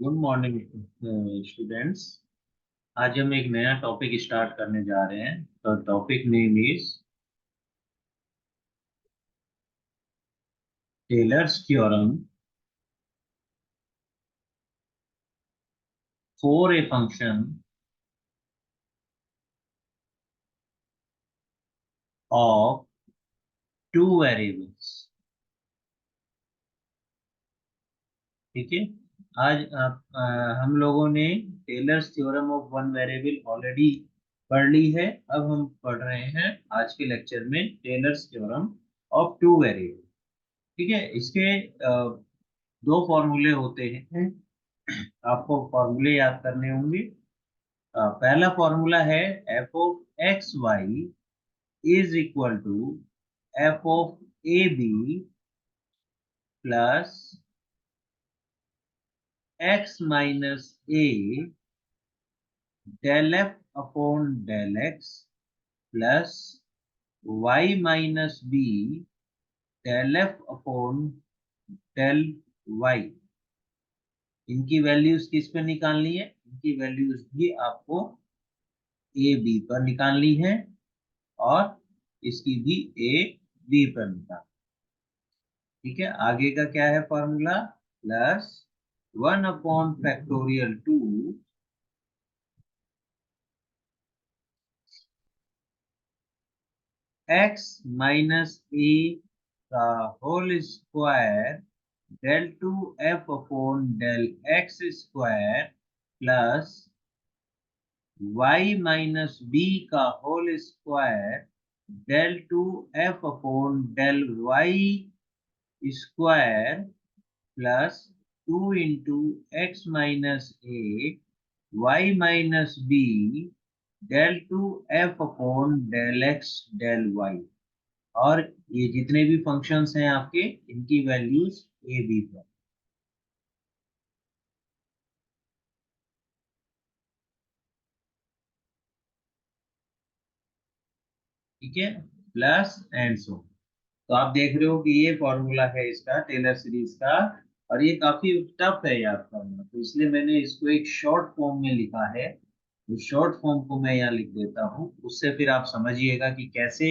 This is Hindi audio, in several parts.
Good morning students. आज हम एक नया टॉपिक स्टार्ट करने जा रहे हैं। तो topic name is Taylor's theorem for a function of two variables. ठीक है। हम लोगों ने Taylor's theorem of one variable already पढ़ ली है। अब हम पढ़ रहे हैं आज के लेक्चर में Taylor's theorem of two variable. ठीक है। इसके दो फॉर्मूले होते हैं। आपको फॉर्मूले याद करने होंगे। पहला फॉर्मूला है f of x y is equal to f of a b plus x minus a del f upon del x plus y minus b del f upon del y. इनकी वैल्यूज किस पे निकालनी है? इनकी वैल्यूज भी आपको ए बी पर निकालनी है और इसकी भी ए बी पर निकालनी। ठीक है। आगे का क्या है formula? Plus one upon factorial two x minus a का whole square del two f upon del x square plus y minus b का whole square del two f upon del y square plus two into x minus a y minus b del two f upon del x del y. और ये जितने भी फंक्शंस हैं आपके, इनकी वैल्यूज ए बी पर। ठीक है। Plus and so. तो आप देख रहे हो कि ये फॉर्मूला है इसका, टेलर सीरीज का। और ये काफी टफ है याद करना, तो इसलिए मैंने इसको एक शॉर्ट फॉर्म में लिखा है। उस शॉर्ट फॉर्म को मैं यहाँ लिख देता हूँ, उससे फिर आप समझिएगा कि कैसे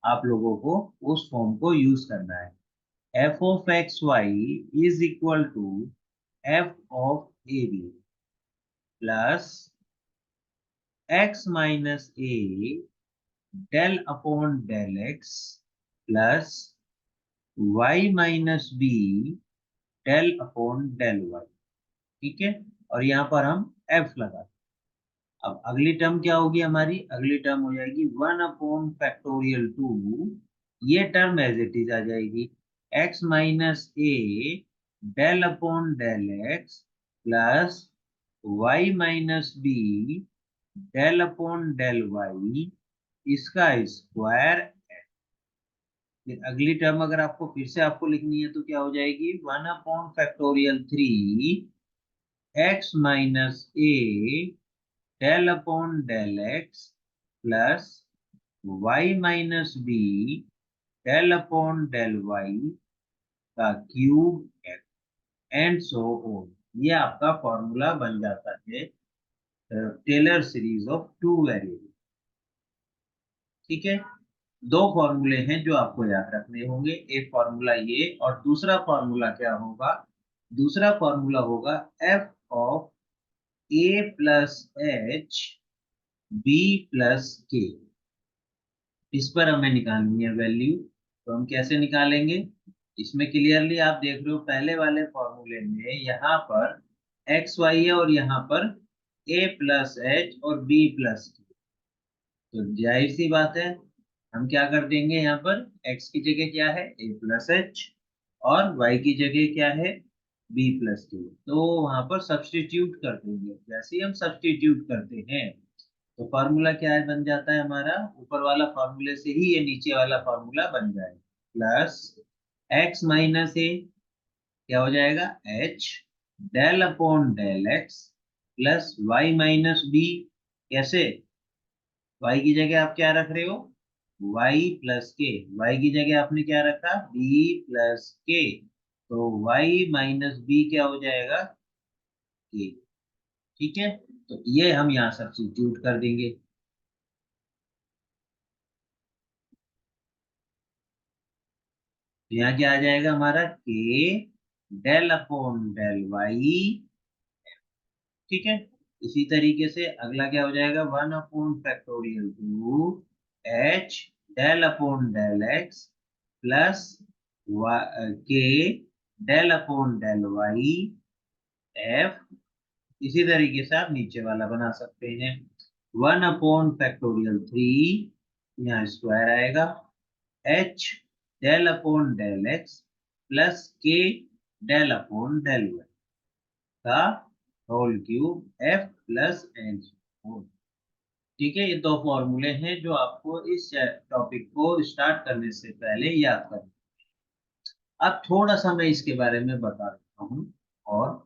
आप लोगों को उस फॉर्म को यूज करना है। F of x y is equal to f of a b plus x minus a del upon del x plus y minus b del upon del y. ठीक है। और यहाँ पर हम एफ लगा। अब अगली टर्म क्या होगी हमारी? अगली टर्म हो जाएगी वन अपॉन फैक्टोरियल टू। ये टर्म एज इट इज आ जाएगी x minus a del upon del x plus y minus b del upon del y इसका स्क्वायर। फिर अगली टर्म अगर आपको फिर से आपको लिखनी है तो क्या हो जाएगी? One upon factorial three x minus a del upon del x plus y minus b del upon del y का क्यूब एंड सो ऑन। ये आपका फॉर्मूला बन जाता है Taylor series of two variable. ठीक है। दो फॉर्मूले हैं जो आपको याद रखने होंगे। एक फॉर्मूला ये, और दूसरा फॉर्मूला क्या होगा? दूसरा फॉर्मूला होगा f of a plus h b plus k. इस पर हमें निकालनी है वैल्यू। तो हम कैसे निकालेंगे? इसमें क्लियरली आप देख रहे हो पहले वाले फॉर्मूले में यहाँ पर एक्स वाई है और यहाँ पर ए प्लस एच और बी प्लस के। तो जाहिर सी बात है, हम क्या कर देंगे? यहाँ पर x की जगह क्या है? a प्लस एच, और y की जगह क्या है? b प्लस के। तो वहां पर सब्सटीट्यूट कर देंगे। जैसे ही हम सब्सटीट्यूट करते हैं तो फॉर्मूला क्या है बन जाता है हमारा? ऊपर वाला फॉर्मूले से ही ये नीचे वाला फॉर्मूला बन जाएगा। प्लस एक्स माइनस ए क्या हो जाएगा? H del upon del x plus y minus b. कैसे? y की जगह आप क्या रख रहे हो? y प्लस के। y की जगह आपने क्या रखा? b प्लस के। तो y माइनस बी क्या हो जाएगा? के। ठीक है, तो ये हम यहाँ सब्स्टिट्यूट कर देंगे। तो यहाँ क्या आ जाएगा हमारा के डेल अपॉन डेल वाई। ठीक है, इसी तरीके से अगला क्या हो जाएगा, 1/2 h del upon del x plus k del upon del y f. इसी तरीके से आप नीचे वाला बना सकते हैं, 1/3 यहाँ स्क्वायर आएगा h del upon del x plus k del upon del y का whole cube f plus n. ठीक है, ये दो फॉर्मूले हैं जो आपको इस टॉपिक को स्टार्ट करने से पहले याद करना। अब थोड़ा सा मैं इसके बारे में बता देता हूँ, और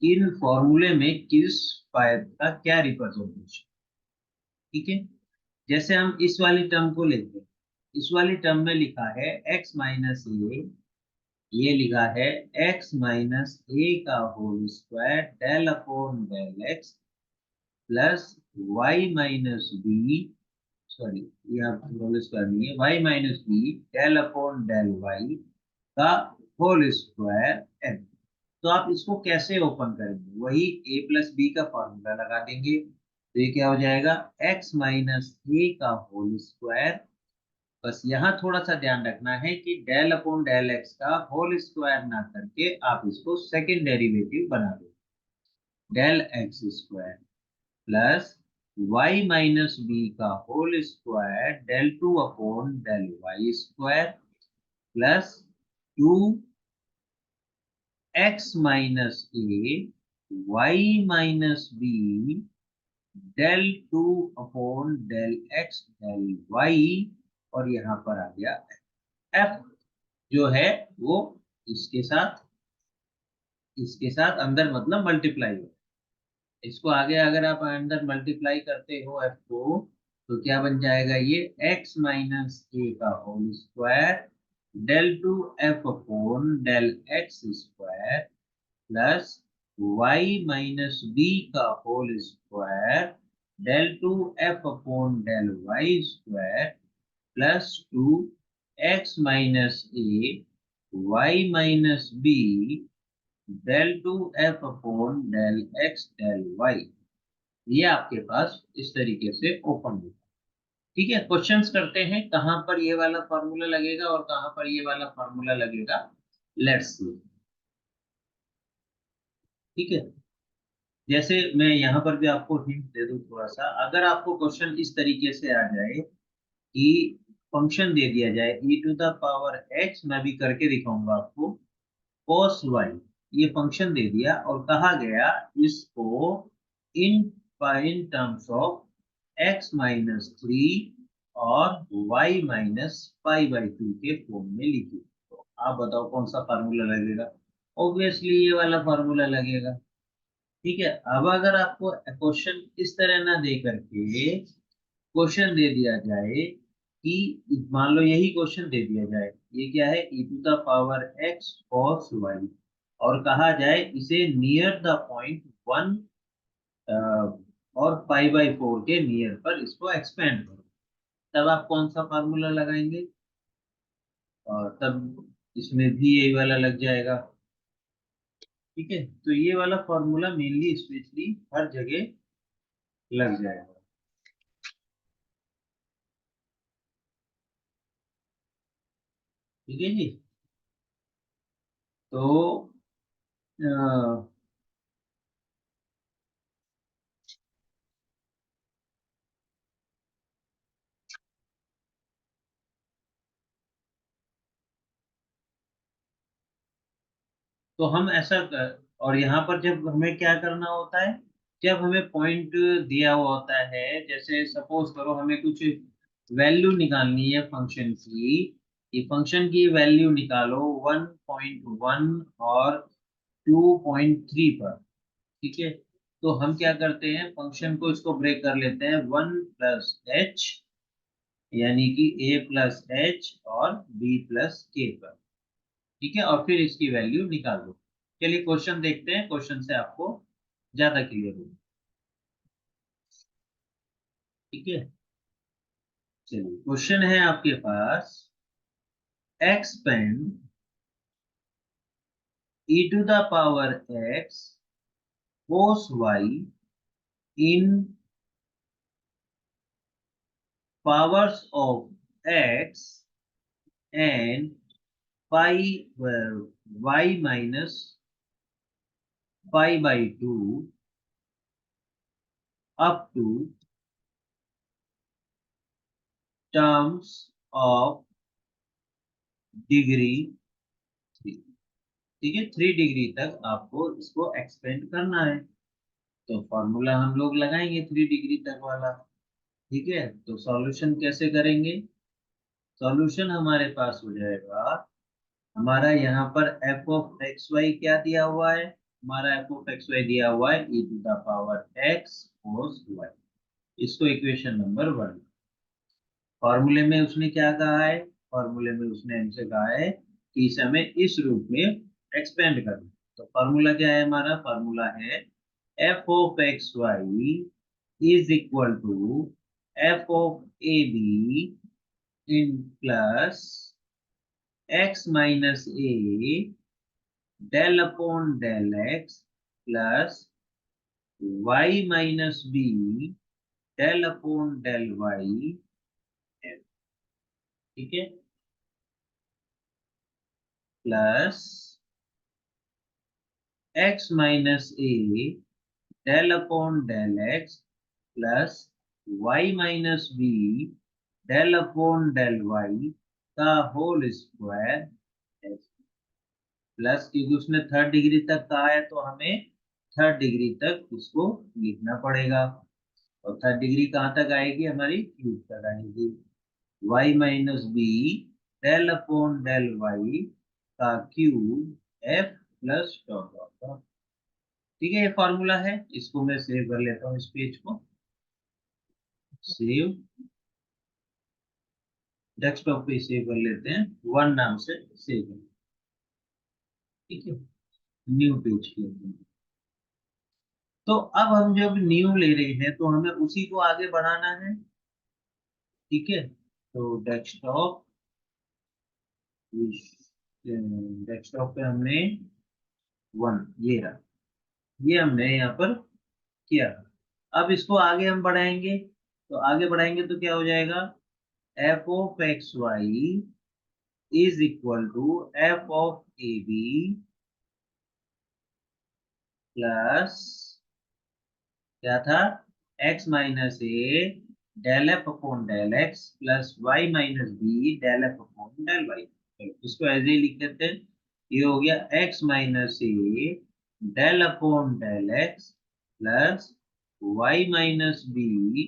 इन फॉर्मूले में किस पाइप का क्या रिप्रेजेंटेशन। ठीक है, जैसे हम इस वाली टर्म को लेते हैं, इस वाली टर्म में लिखा है x माइनस ए, ये लिखा है x माइनस ए का whole square del upon del x plus y minus b, sorry ये आप होल स्क्वायर नहीं है, y minus b del upon del y का होल स्क्वायर एन। तो आप इसको कैसे ओपन करेंगे, वही a प्लस बी का फॉर्मूला लगा देंगे। तो ये क्या हो जाएगा, x माइनस ए का होल स्क्वायर। बस यहाँ थोड़ा सा ध्यान रखना है कि डेल अपॉन डेल एक्स का होल स्क्वायर ना करके आप इसको सेकेंड डेरिवेटिव बना दो, del x square plus y minus b का whole square del two upon del y square plus two x minus a y minus b del two upon del x del y, और यहाँ पर आ गया एफ जो है वो इसके साथ अंदर मतलब मल्टीप्लाई हो। इसको आगे अगर आप अंदर मल्टीप्लाई करते हो एफ को, तो क्या बन जाएगा, ये x माइनस ए का whole square del two f upon del x square plus y minus b का whole square del two f upon del y square plus two x minus a y minus b del two f upon del x del y. ये आपके पास इस तरीके से ओपन होगा। ठीक है, क्वेश्चंस करते हैं कहां पर ये वाला फॉर्मूला लगेगा और कहां पर ये वाला फॉर्मूला लगेगा, लेट्स सी। ठीक है, जैसे मैं यहाँ पर भी आपको हिंट दे दूं थोड़ा सा, अगर आपको क्वेश्चन इस तरीके से आ जाए कि फंक्शन दे दिया जाए e⁻x, मैं भी करके दिखाऊंगा आपको, cos y, ये फंक्शन दे दिया और कहा गया इसको in in terms of x minus 3 और y माइनस पाई बाई 2 के फॉर्म में लिखिए, तो आप बताओ कौन सा फार्मूला लगेगा। ऑब्वियसली ये वाला फार्मूला लगेगा। ठीक है, अब अगर आपको क्वेश्चन इस तरह ना दे करके क्वेश्चन दे दिया जाए कि मान लो यही क्वेश्चन दे दिया जाए, ये क्या है, e⁻x cos y, और कहा जाए इसे नियर द पॉइंट 1 और पाई बाई 4 के नियर पर इसको एक्सपेंड करो, तब आप कौन सा फार्मूला लगाएंगे, और तब इसमें भी यही वाला लग जाएगा। ठीक है, तो ये वाला फॉर्मूला मेनली स्पेशली हर जगह लग जाएगा। ठीक है जी, तो अ, तो हम ऐसा कर, और यहाँ पर जब हमें क्या करना होता है, जब हमें पॉइंट दिया हुआ होता है, जैसे सपोज करो हमें कुछ वैल्यू निकालनी है फंक्शन की, ये फंक्शन की वैल्यू निकालो 1.1 और 2.3 पर। ठीक है, तो हम क्या करते हैं, फंक्शन को इसको ब्रेक कर लेते हैं 1 प्लस h, यानी कि a प्लस h और b प्लस k पर। ठीक है, और फिर इसकी वैल्यू निकाल दो। चलिए क्वेश्चन देखते हैं, क्वेश्चन से आपको ज्यादा क्लियर होगा। ठीक है, चलिए क्वेश्चन है आपके पास, expand e to the power x cos y in powers of x and pi y minus pi by 2 up to terms of degree 3। ठीक है, 3 डिग्री तक आपको इसको एक्सपेंड करना है। तो फॉर्मूला हम लोग लगाएंगे 3 डिग्री तक वाला। ठीक है, तो सॉल्यूशन कैसे करेंगे? सॉल्यूशन हमारे पास हो जाएगा, हमारा यहाँ पर एफ ऑफ एक्स वाई क्या दिया हुआ है? हमारा एफ ऑफ एक्स वाई दिया हुआ है e to the power x cos y. इसको इक्वेशन नंबर 1। फॉर्मूले में उसने क्या कहा है? फॉर्मूले में उसने हमसे कहा है कि इसे हमें इस रूप में एक्सपेंड करना। तो फॉर्मूला क्या है? हमारा फॉर्मूला है f of x y is equal to f of a b in plus x minus a del upon del x plus y minus b del upon del y. ठीक है, plus x minus a del upon del x plus y minus b del upon del y का होल स्क्वायर। प्लस क्योंकि उसने 3rd डिग्री तक कहा है तो हमें 3rd डिग्री तक उसको लिखना पड़ेगा। और 3rd डिग्री कहाँ तक आएगी? हमारी क्यूब तक आएगी। y minus b del upon del y का cube f plus dot dot. ठीक है, ये फॉर्मूला है, इसको मैं सेव कर लेता हूँ, इस पेज को सेव, डेस्कटॉप पे सेव कर लेते हैं, 1 नाम से सेव कर। ठीक है, न्यू पेज लेते हैं। तो अब हम जब न्यू ले रहे हैं तो हमें उसी को आगे बढ़ाना है। ठीक है, तो डेस्कटॉप पे हमने 1 ये रहा, ये हमने यहाँ पर किया। अब इसको आगे हम बढ़ाएंगे, तो आगे बढ़ाएंगे तो क्या हो जाएगा? F of x y is equal to f of a b plus क्या था? X minus a del f upon del x plus y minus b del f upon del y. इसको ऐसे ही लिख देते हैं, ये हो गया x minus a del upon del x plus y minus b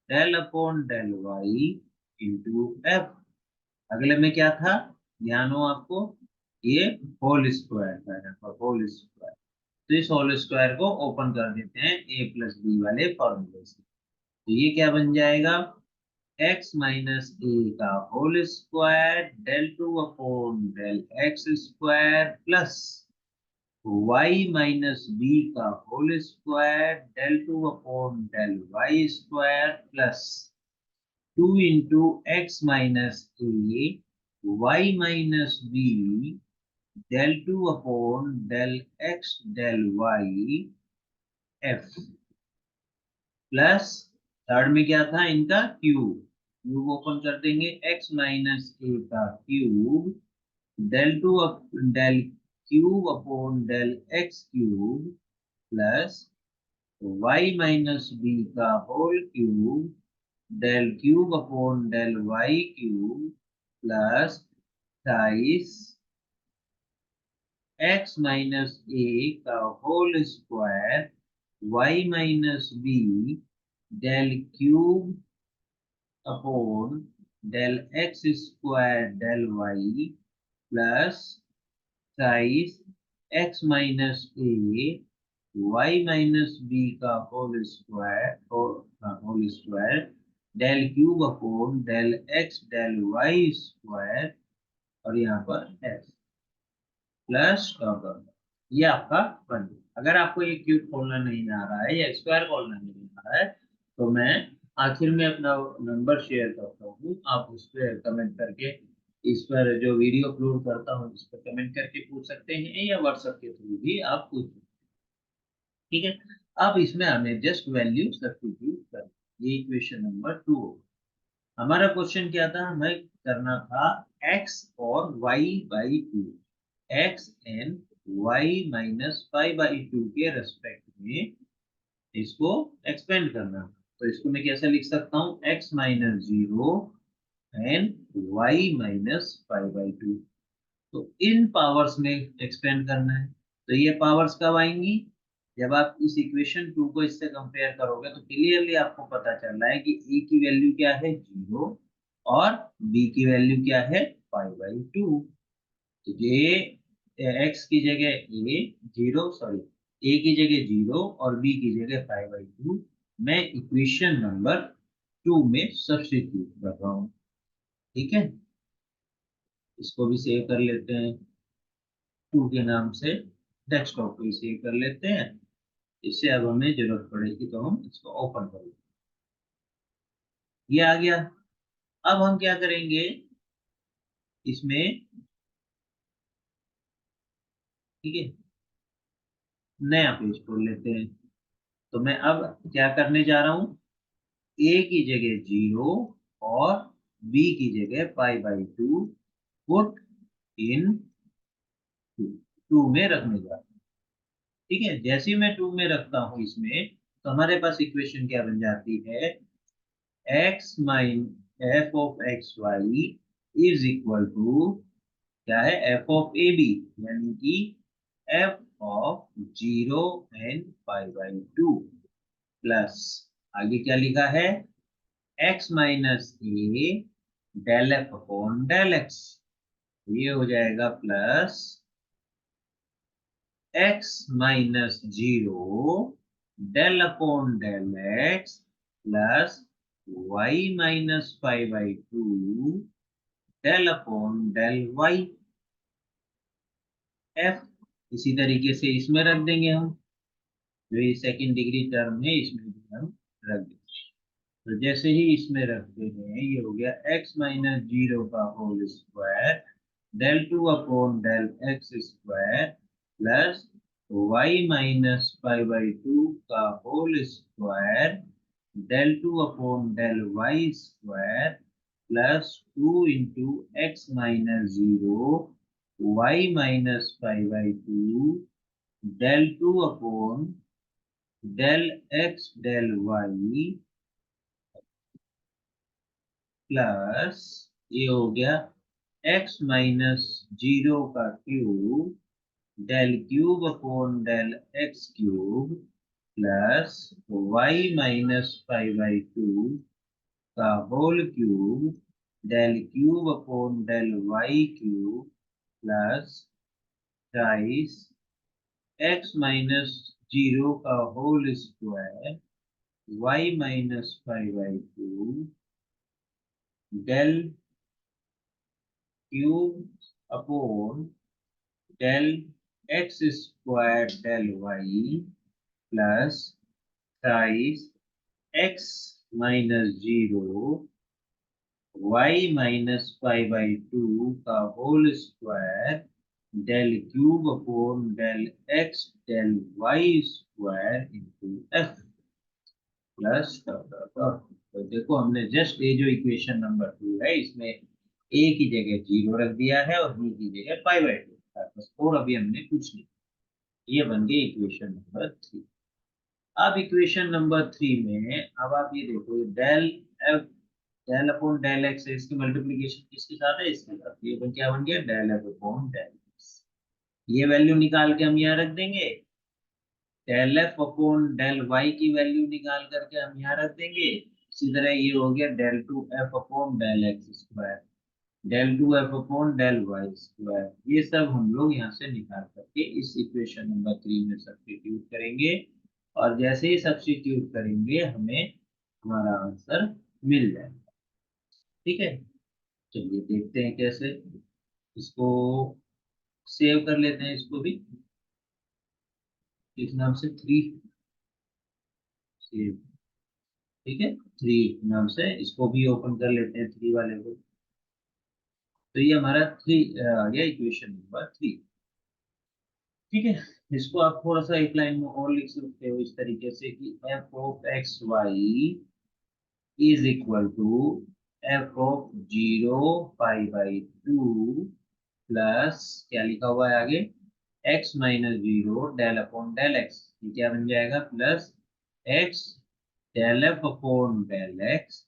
del upon del y into f. अगले में क्या था? ध्यान हो आपको, ये होल स्क्वायर था, यहाँ पर होल स्क्वायर। तो इस होल स्क्वायर को ओपन कर देते हैं ए प्लस बी वाले फॉर्मूले से। तो ये क्या बन जाएगा? एक्स माइनस ए का whole square del two upon del x square plus y minus b का whole square del two upon del y square plus 2 into x minus a y minus b del two upon del x del y f plus 3rd में क्या था इनका? क्यूब। क्यूब ओपन कर देंगे, एक्स माइनस ए का cube del two del cube upon del x cube plus y minus b का whole cube del cube upon del y cube plus 28 x minus a का whole square y minus b del cube upon del x square del y plus 28 x minus a y minus b का whole square del cube upon del x del y square और यहाँ पर एक्स प्लस डॉट डॉट। ये आपका बन गया। अगर आपको ये क्यूब खोलना नहीं आ रहा है या स्क्वायर खोलना नहीं आ रहा है तो मैं आखिर में अपना नंबर शेयर करता हूँ, आप उस पर कमेंट करके, इस पर जो वीडियो अपलोड करता हूँ इस पर कमेंट करके पूछ सकते हैं या व्हाट्सएप के थ्रू भी आप पूछ सकते हैं। ठीक है, अब इसमें हमें जस्ट वैल्यू सब्स्टिट्यूट कर, ये इक्वेशन नंबर 2। हमारा क्वेश्चन क्या था, हमें करना था x और y by 2, x and y minus 5/2 के रेस्पेक्ट में इसको एक्सपेंड करना। तो इसको मैं कैसे लिख सकता हूँ, x minus 0 and y minus 5/2। तो इन पावर्स में एक्सपेंड करना है। तो ये पावर्स कब आएंगी, जब आप इस इक्वेशन 2 को इससे कंपेयर करोगे तो क्लियरली आपको पता चल रहा है कि a की वैल्यू क्या है 0 और b की वैल्यू क्या है 5/2। तो ये x की जगह a 0, सॉरी, a की जगह 0 और b की जगह 5/2 मैं इक्वेशन नंबर 2 में सब्स्टिट्यूट कर रहा हूँ। ठीक है, इसको भी सेव कर लेते हैं 2 के नाम से, डेस्कटॉप पे सेव कर लेते हैं। इससे अब हमें जरूरत पड़ेगी तो हम इसको ओपन कर लेंगे। ये आ गया। अब हम क्या करेंगे इसमें, ठीक है, नया पेज खोल लेते हैं। तो मैं अब क्या करने जा रहा हूँ, a की जगह 0 और b की जगह 5/2 पुट इन 2 में रखने जा रहा हूँ। ठीक है, जैसे ही मैं 2 में रखता हूँ इसमें, तो हमारे पास इक्वेशन क्या बन जाती है, x माइन f of x y is equal to क्या है, एफ ऑफ ए बी, यानी कि एफ ऑफ 0 एंड 5/2 प्लस, आगे क्या लिखा है, x minus a del f upon del x, ये हो जाएगा plus x minus 0 del upon del x plus y minus 5/2 del upon del y f। इसी तरीके से इसमें रख देंगे हम, जो ये सेकंड डिग्री टर्म है इसमें भी हम रख देंगे। तो जैसे ही इसमें रखते हैं, ये हो गया x माइनस 0 का whole square del 2 upon del x square plus y minus 5/2 का whole square del 2 upon del y square plus 2 into x minus 0 y minus 5/2 del 2 upon del x del y plus, ये हो गया x माइनस 0 का cube del cube upon del x cube plus y minus 5/2 का whole cube del cube upon del y cube plus 22 x minus 0 का whole square y minus 5/2 del cube upon del x square del y plus 28 x minus 0 y minus 5/2 का whole square del cube upon del x del y square into f plus dot dot dot. तो देखो हमने जस्ट ये जो इक्वेशन नंबर 2 है इसमें a की जगह 0 रख दिया है और b की जगह 5/2 बस, और अभी हमने कुछ नहीं। ये बन गई इक्वेशन नंबर 3। अब इक्वेशन नंबर 3 में अब आप ये देखो, del f del upon del x है, इसकी मल्टीप्लीकेशन किसके साथ है, इसके साथ, ये क्या बन गया del f upon del x. ये वैल्यू निकाल के हम यहाँ रख देंगे, del f upon del y की वैल्यू निकाल करके हम यहाँ रख देंगे। इसी तरह ये हो गया del 2f upon del x square del 2f upon del y square, ये सब हम लोग यहाँ से निकाल करके इस इक्वेशन नंबर 3 में सब्स्टिट्यूट करेंगे। और जैसे ही सब्स्टिट्यूट करेंगे हमें हमारा आंसर मिल जाएगा। ठीक है, चलिए देखते हैं कैसे, इसको सेव कर लेते हैं इसको भी। इस नाम से 3 ठीक है, 3 नाम से इसको भी ओपन कर लेते हैं, 3 वाले को। तो ये हमारा ये इक्वेशन नंबर 3। ठीक है, इसको आप थोड़ा सा एक लाइन में और लिख सकते हो इस तरीके से कि f of x y is equal to f of 0 pi by 2 plus क्या लिखा हुआ है आगे, x minus 0 del upon del x. ये क्या बन जाएगा, plus x del f upon del x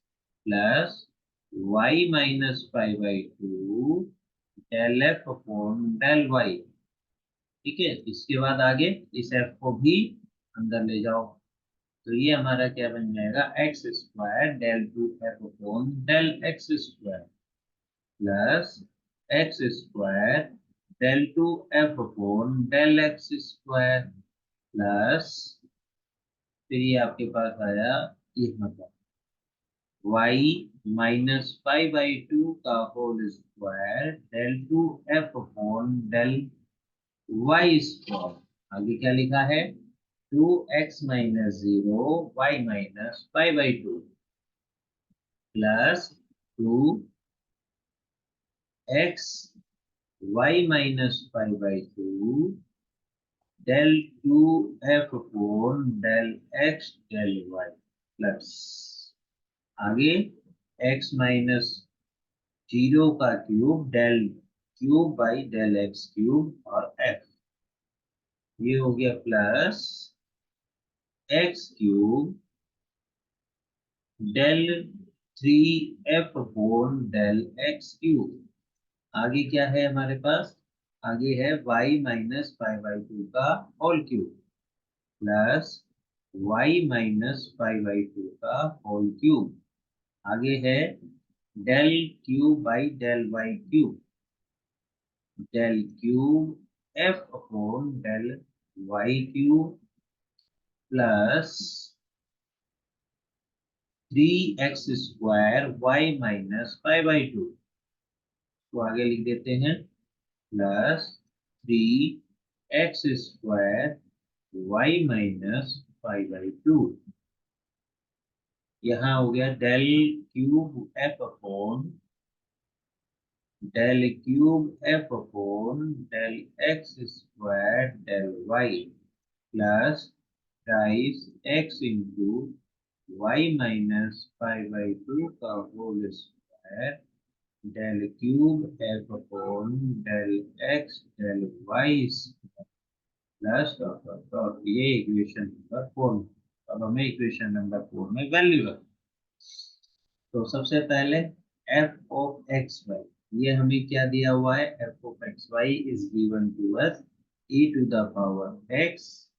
plus y minus pi by 2 del f upon del y. ठीक है, इसके बाद आगे इस एफ को भी अंदर ले जाओ, तो ये हमारा क्या बन जाएगा, x square del 2 f upon del x square plus x square del 2 f upon del x square plus फिर ये आपके पास आया यहाँ पर y माइनस 5/2 का whole square del 2 f upon del y square. आगे क्या लिखा है, 2x-0 y minus 5/2 plus 2x y minus 5/2 del 2f upon del x del y plus आगे x माइनस 0 का cube del cube by del x cube और f, ये हो गया plus x cube del 3 f upon del x cube. आगे क्या है हमारे पास, आगे है y माइनस 5/2 का whole cube plus y minus 5/2 का होल क्यूब। आगे है del cube by del y cube, del cube f upon del y cube plus 3x² y minus 5/2 को आगे लिख देते हैं प्लस 3x² y माइनस 5/2। यहाँ हो गया del cube f upon del cube f upon del x square del y plus times x into y minus 5/2 का whole square del cube f upon del x del y plus dot dot dot. ये इक्वेशन नंबर 4। अब हमें इक्वेशन नंबर 4 में वैल्यू रख, तो सबसे पहले एफ ऑफ एक्स वाई, ये हमें क्या दिया हुआ है, f of x y is given to us e to the power x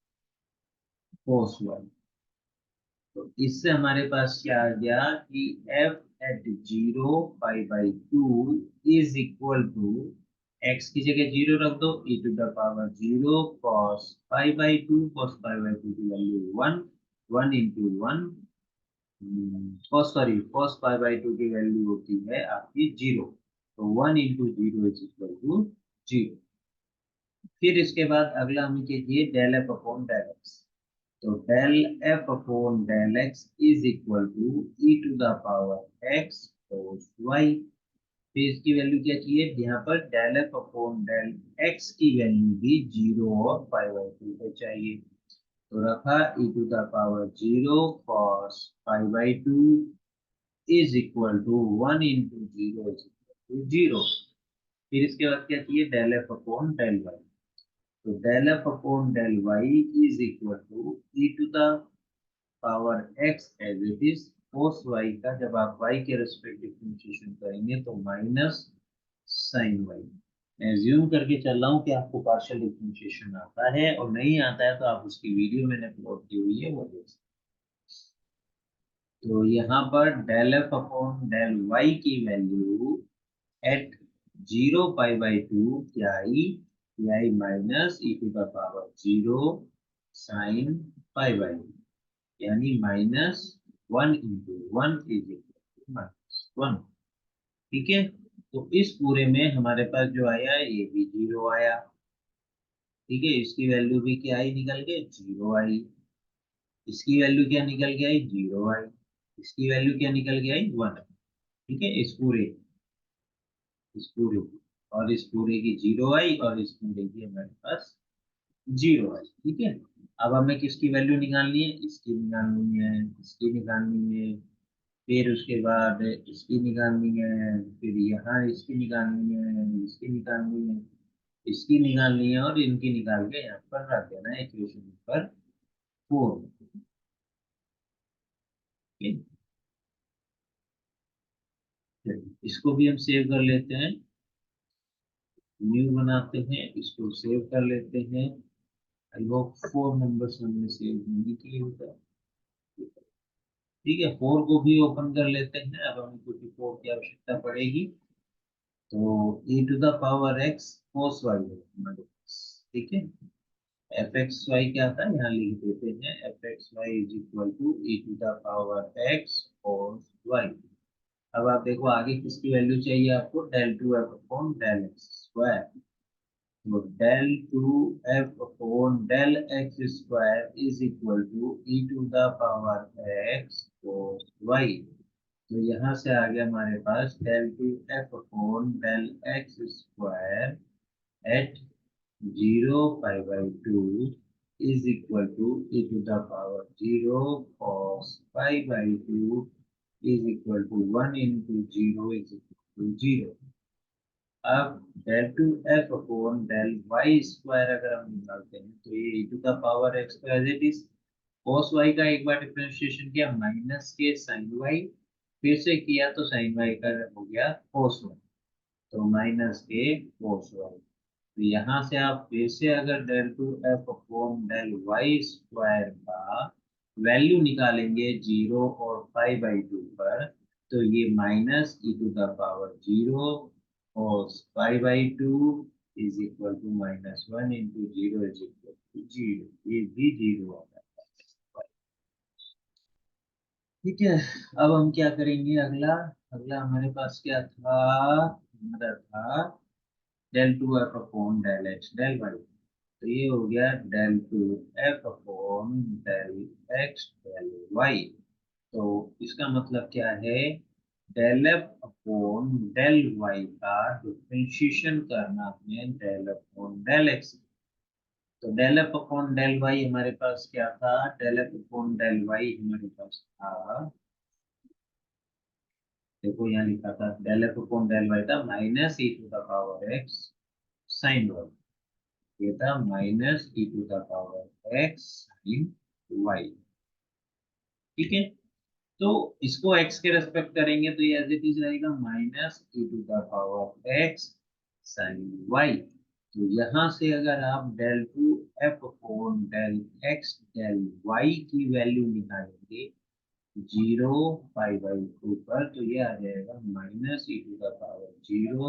cos y। तो इससे हमारे पास क्या आ गया कि f at 0 pi by two is equal to x की जगह 0 रख दो, e to the power 0 cos pi by two, cos pi by two की वैल्यू 1, 1 इंटू 1 cos पाई/2 की वैल्यू होती है आपकी 0, तो 1 इंटू 0 इज इक्वल टू 0। फिर इसके बाद अगला हमें कीजिए del f upon del x, तो del f upon del x is equal to e to the power x cos y. फिर इसकी वैल्यू क्या चाहिए, यहाँ पर del f upon del x की वैल्यू भी 0 और पाई/2 पे चाहिए, तो रखा e to the power 0 cos pi by two is equal to 1 into 0 is equal to 0। फिर इसके बाद क्या चाहिए, del f upon del y, तो del f upon del y is equal to e to the power x as it is cos y का, जब आप वाई के रेस्पेक्ट डिफरेंशिएशन करेंगे तो माइनस साइन वाई। एज्यूम करके चल रहा हूँ कि आपको पार्शियल डिफरेंशिएशन आता है, और नहीं आता है तो आप उसकी वीडियो मैंने अपलोड की हुई है वो देख सकते हैं। तो यहाँ पर del f upon del y की वैल्यू एट 0 पाई/2 क्या आई, आई minus e to the power 0 sine पाई/2, यानी -1 इंटू 1 इज इक्वल टू -1। ठीक है, तो इस पूरे में हमारे पास जो आया ये भी 0 आया। ठीक है, इसकी वैल्यू भी क्या आई निकल के 0 आई, इसकी वैल्यू क्या निकल के आई 0 आई, इसकी वैल्यू क्या निकल के आई 1। ठीक है, इस पूरे और इस पूरे की 0 आई और इस पूरे की हमारे पास 0 आई। ठीक है, अब हमें किसकी वैल्यू निकालनी है, इसकी निकालनी है, इसकी निकालनी है, फिर उसके बाद इसकी निकालनी है, फिर यहाँ इसकी निकालनी है, इसकी निकालनी है, इसकी निकालनी है और इनकी निकाल के यहाँ पर रख देना है इक्वेशन नंबर 4। इसको भी हम सेव कर लेते हैं, न्यू बनाते हैं, इसको सेव कर लेते हैं। आई होप 4 नंबर्स हमने सेव नहीं किए होता। ठीक है, 4 को भी ओपन कर लेते हैं, अब हमें कुछ 4 की आवश्यकता पड़ेगी। तो e to the power x cos y है हमारे पास। ठीक है, एफ एक्स वाई क्या था यहाँ लिख देते हैं, f x y is equal to e to the power x cos y। अब आप देखो आगे किसकी वैल्यू चाहिए आपको, del two f upon del x square. तो del two f upon del x square is equal to e to the power x cos y। तो यहाँ से आ गया हमारे पास del two f upon del x square at 0 pi/2 is equal to e to the power 0 cos pi/2 is equal to 1 into 0 is equal to 0। अब del two f upon del y square अगर हम निकालते हैं तो ये e to the power x तो as it is, cos y का एक बार डिफरेंशिएशन किया माइनस के साइन y, फिर से किया तो साइन y का हो गया cos y, तो माइनस के cos y। तो यहाँ से आप फिर से अगर del two f upon del y square का वैल्यू निकालेंगे 0 और pi/2 पर, तो ये minus e to the power 0 और pi/2 is equal to -1 into 0 is equal to 0, ये भी 0 आता है। ठीक है, अब हम क्या करेंगे, अगला अगला हमारे पास क्या था, हमारा था del two f upon del x del y. तो ये हो गया del two f upon del x del y. तो इसका मतलब क्या है, del f upon del y का डिफरेंशिएशन करना है डेल अपॉन डेल एक्स। तो del f upon del y हमारे पास क्या था, del f upon del y हमारे पास था, देखो यहाँ लिखा था del f upon del y था minus e to the power x sine y, ये था minus e to the power x sine y. ठीक है, तो इसको x के रेस्पेक्ट करेंगे तो ये एज इट इज रहेगा minus e to the power x sine y. तो यहाँ से अगर आप del two f upon del x del y की वैल्यू निकालेंगे 0 pi/2 पर, तो ये आ जाएगा minus e to the power 0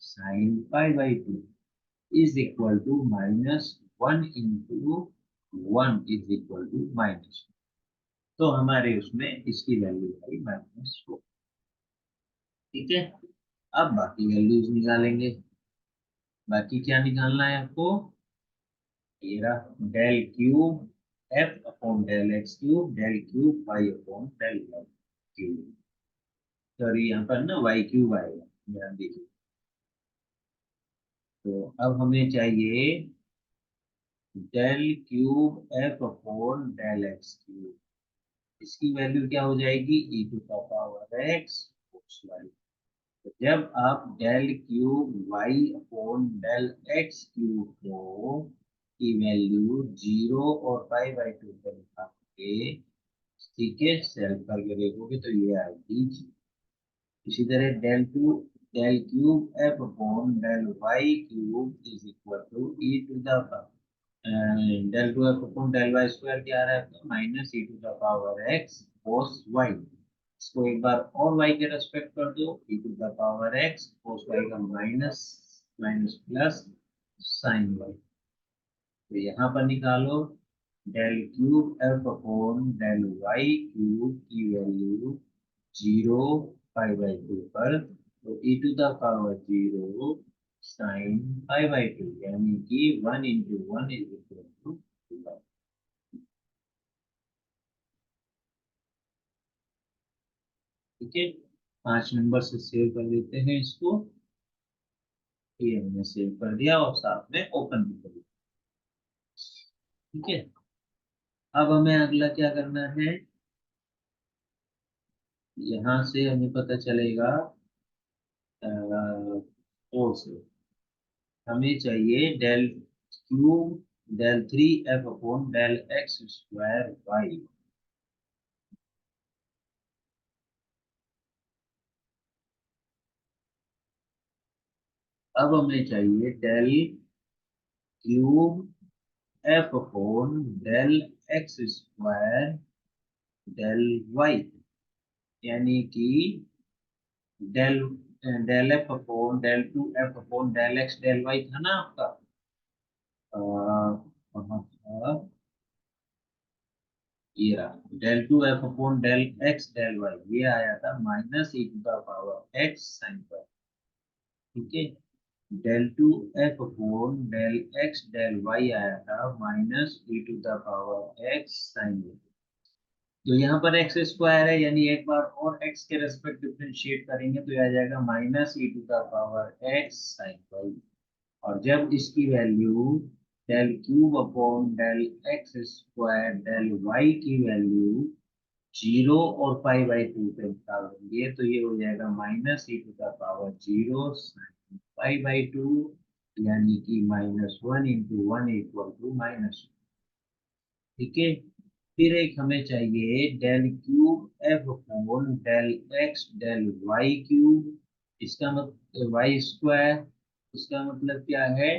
sine pi/2 is equal to -1 into 1 is equal to -1। तो हमारे उसमें इसकी वैल्यू आई -4। ठीक है, अब बाकी वैल्यूज निकालेंगे। बाकी क्या निकालना है आपको, ये रहा del cube f upon del x cube del cube y upon del y cube. Sorry यहाँ पर ना वाई क्यूब आएगा, ध्यान दीजिए। तो अब हमें चाहिए del cube f upon del x cube, इसकी वैल्यू क्या हो जाएगी e to the power x y. तो जब आप del cube y upon del x cube को की वैल्यू 0 और pi/2 पर निकालोगे, ठीक है, सेल्फ करके देखोगे तो ये आएगी। इसी तरह del cube f upon del y cube is equal to e to the del two f upon del y square क्या आ रहा है, minus e to the power x cos y. इसको एक बार और y के रेस्पेक्ट कर दो, e to the power x cos y का minus minus plus sine y। तो यहाँ पर निकालो del cube f upon del y cube की वैल्यू 0 pi/2 पर, तो e to the power 0 sine 5/2 यानी कि 1 into 1 is equal to 2। ठीक है, 5 नंबर से सेव कर देते हैं इसको। ये हमने सेव कर दिया और साथ में ओपन भी कर दिया। ठीक है, अब हमें अगला क्या करना है, यहाँ से हमें पता चलेगा 4 से हमें चाहिए del cube del 3f upon del x square y. अब हमें चाहिए del cube f upon del x square del y, यानी कि del del f upon del 2f upon del x del y था ना आपका। वहाँ था, ये रहा del 2f upon del x del y, ये आया था minus e to the power x sine पर। ठीक है, del 2f upon del x del y आया था minus e to the power x sine. तो यहाँ पर एक्स स्क्वायर है, यानी एक बार और एक्स के रेस्पेक्ट डिफरेंशिएट करेंगे तो यह आ जाएगा minus e to the power x sine y. और जब इसकी value del cube upon del x square del y की वैल्यू 0 और पाई/2 पे निकालेंगे तो ये हो जाएगा minus e to the power 0 sine पाई/2, यानी कि -1 into 1 इक्वल टू -। ठीक है, फिर एक हमें चाहिए del cube f upon del x del y cube, इसका मतलब वाई स्क्वायर, इसका मतलब क्या है,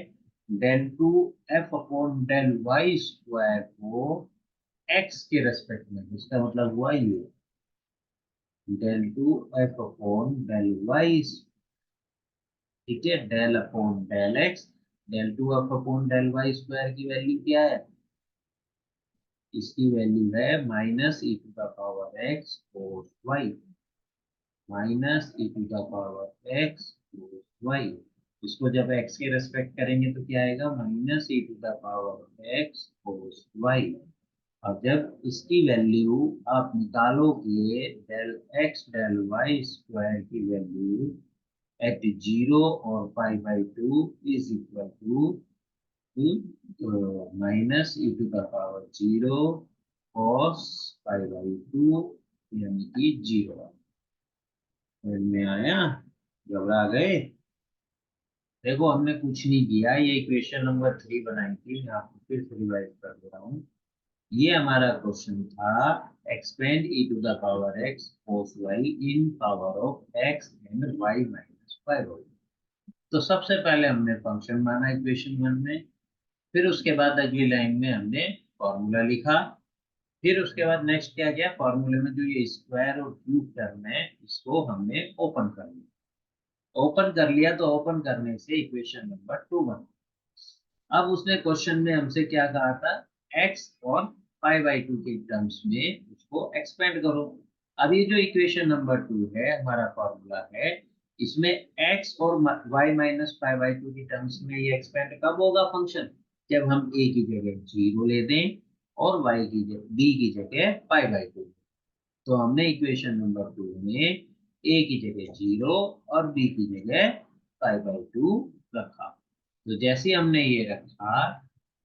del 2f upon del y square को एक्स के रेस्पेक्ट में, इसका मतलब हुआ ये del 2f upon del y. ठीक है, del upon del x del 2f upon del y square की वैल्यू क्या है, इसकी वैल्यू है minus e to the power x cos y, minus e to the power x cos y. इसको जब एक्स के रेस्पेक्ट करेंगे तो क्या आएगा, minus e to the power x cos y. और जब इसकी वैल्यू आप निकालोगे del x del y square की वैल्यू एट 0 और पाई/2 is equal to minus e to the power 0 cos पाई/2, यानी कि 0। समझ में आया, घबरा गए। देखो हमने कुछ नहीं किया, ये इक्वेशन नंबर 3 बनाई थी, मैं आपको फिर से रिवाइज कर दे रहा हूँ। ये हमारा क्वेश्चन था, expand e to the power x cos y in power of x and y minus 5। तो सबसे पहले हमने फंक्शन माना इक्वेशन 1 में, फिर उसके बाद अगली लाइन में हमने फॉर्मूला लिखा, फिर उसके बाद नेक्स्ट क्या किया, फॉर्मूले में जो ये स्क्वायर और क्यूब टर्म है इसको हमने ओपन कर लिया। ओपन कर लिया तो ओपन करने से इक्वेशन नंबर 2 बन। अब उसने क्वेश्चन में हमसे क्या कहा था, x और पाई/2 के टर्म्स में उसको एक्सपेंड करो। अब ये जो इक्वेशन नंबर 2 है हमारा फॉर्मूला है, इसमें x और y माइनस पाई/2 के टर्म्स में ये एक्सपेंड कब होगा फंक्शन, जब हम a की जगह 0 ले दें और y की जगह b की जगह पाई/2। तो हमने इक्वेशन नंबर 2 में a की जगह 0 और b की जगह पाई/2 रखा। तो जैसे हमने ये रखा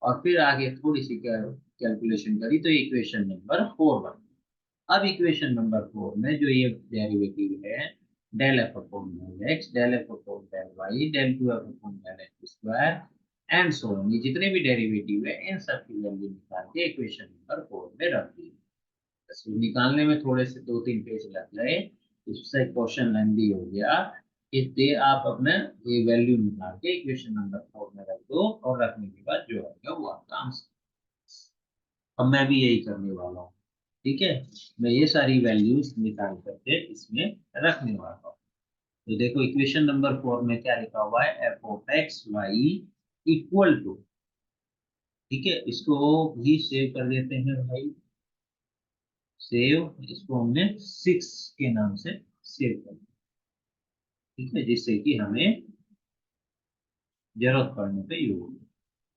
और फिर आगे थोड़ी सी कैलकुलेशन करी तो इक्वेशन नंबर 4 बन गई। अब इक्वेशन नंबर 4 में जो ये डेरिवेटिव है del f upon del x del f upon del y del 2f upon del x square and so on, ये जितने भी डेरिवेटिव है इन सब की वैल्यू निकाल के इक्वेशन नंबर 4 में रख दी। इसको निकालने में थोड़े से 2-3 पेज लग गए, इससे क्वेश्चन लेंदी हो गया। इसलिए आप अपने ये वैल्यू निकाल के इक्वेशन नंबर 4 में रख दो और रखने के बाद जो आएगा वो आपका आंसर। अब मैं भी यही करने वाला हूँ। ठीक है, मैं ये सारी वैल्यूज निकाल करके इसमें रखने वाला हूँ। तो देखो इक्वेशन नंबर 4 में क्या लिखा हुआ है, f of x y equal to. ठीक है, इसको भी सेव कर देते हैं भाई, सेव, इसको हमने 6 के नाम से सेव कर दिया। ठीक है, जिससे कि हमें जरूरत पड़ने पे यूज होगा।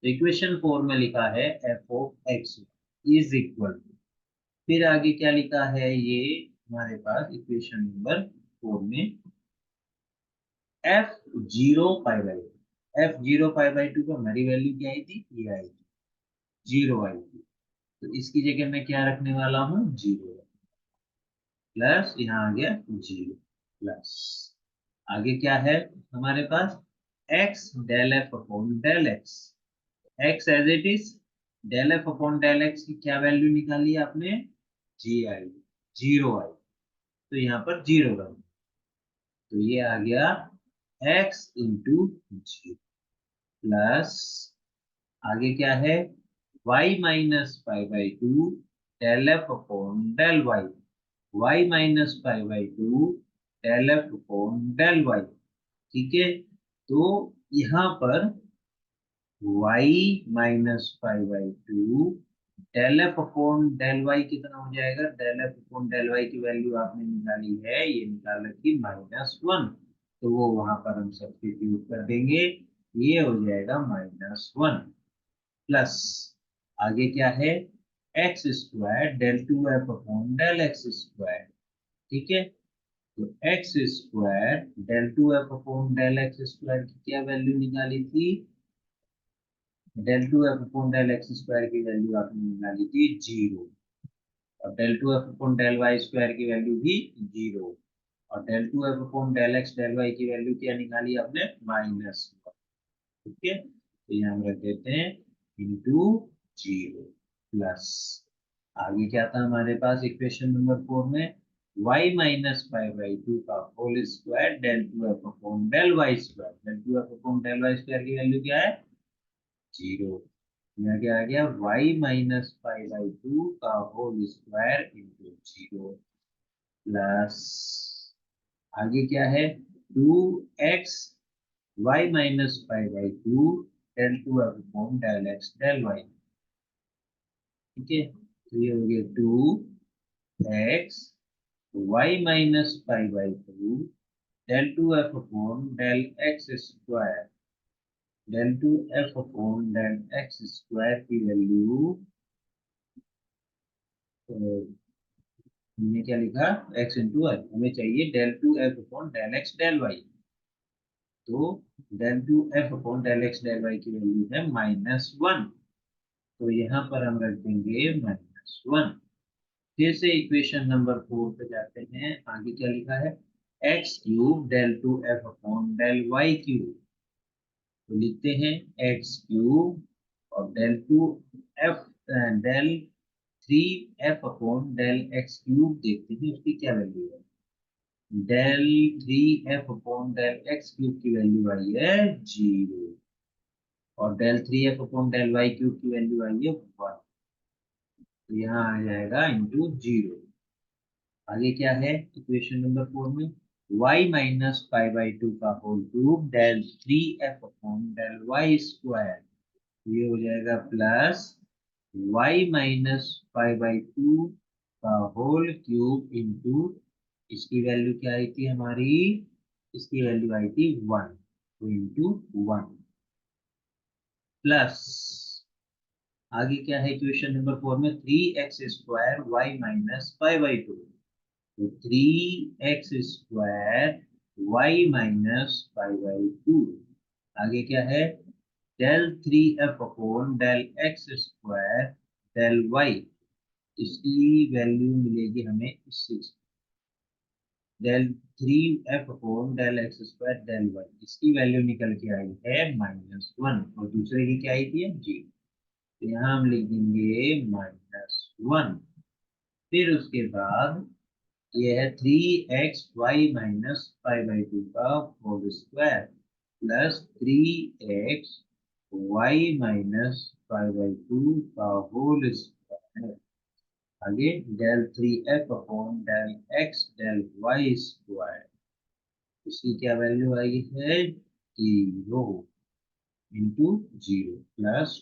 तो इक्वेशन 4 में लिखा है f of x is equal to, फिर आगे क्या लिखा है ये हमारे पास इक्वेशन नंबर 4 में F zero pi by two, F zero pi by two को हमारी वैल्यू क्या आई थी, ये आई थी, जीरो आई थी। तो इसकी जगह मैं क्या रखने वाला हूँ, जीरो, प्लस यहाँ आ गया जीरो, प्लस आगे क्या है हमारे पास x del f upon del x, x as it is, del f upon del x की क्या वैल्यू निकाली आपने, जी आई, जीरो आई, तो यहाँ पर जीरो रख, तो ये आ गया एक्स इंटू जी, प्लस आगे क्या है y minus five by two del f upon del y, y minus five by two del f upon del y. ठीक है, तो यहाँ पर y minus five by two del f upon del y कितना हो जाएगा, del f upon del y की वैल्यू आपने निकाली है, ये निकाल रखी -1, तो वो वहां पर हम सब्स्टिट्यूट कर देंगे, ये हो जाएगा -1, प्लस आगे क्या है x square del two f upon del x square. ठीक है, तो x square del two f upon del x square की क्या वैल्यू निकाली थी, del two f upon del x square की वैल्यू आपने निकाली थी जीरो, और del two f upon del y square की वैल्यू भी जीरो, और del two f upon del x del y की वैल्यू क्या निकाली आपने, -1। ठीक है, तो यहाँ हम रख देते हैं इंटू जीरो, प्लस आगे क्या था हमारे पास इक्वेशन नंबर 4 में y minus five by two का whole square del two f upon del y square, del two f upon del y square की वैल्यू क्या है, जीरो, यहाँ क्या आ गया y minus five by two का whole square into zero, plus आगे क्या है two x y minus five by two del two upon del x del y. ठीक है, तो ये हो गया two x y minus five by two del two f upon del x square, del two f upon del x square की वैल्यू हमने क्या लिखा, एक्स इंटू वाई, हमें चाहिए del two f upon del x del y, तो del two f upon del x del y की वैल्यू है -1, तो यहाँ पर हम रख देंगे -1। फिर से इक्वेशन नंबर 4 पे जाते हैं, आगे क्या लिखा है x cube del two f upon del y cube, तो लिखते हैं एक्स क्यूब और del two f del three f upon del x cube, देखते हैं उसकी क्या वैल्यू है, del three f upon del x cube की वैल्यू आई है जीरो, और del three f upon del y cube की वैल्यू आई है 1, तो यहाँ आ जाएगा इंटू जीरो। आगे क्या है इक्वेशन नंबर 4 में y minus five by two का whole cube del three f upon del y square, ये हो जाएगा plus y minus five by two का होल क्यूब इंटू इसकी वैल्यू क्या आई थी हमारी, इसकी वैल्यू आई थी 1, तो इंटू 1, प्लस आगे क्या है इक्वेशन नंबर 4 में three x square y minus five by two, तो three x square y minus five by two, आगे क्या है del three f upon del x square del y, इसकी वैल्यू मिलेगी हमें इससे, del three f upon del x square del y, इसकी वैल्यू निकल के आई है -1, और दूसरे की क्या आई थी जी, तो यहाँ हम लिख देंगे -1, फिर उसके बाद ये है three x y minus five by two का whole square plus three x y minus five by two का होल स्क्वायर, आगे del three f upon del x del y square, इसकी क्या वैल्यू आई है zero, into zero plus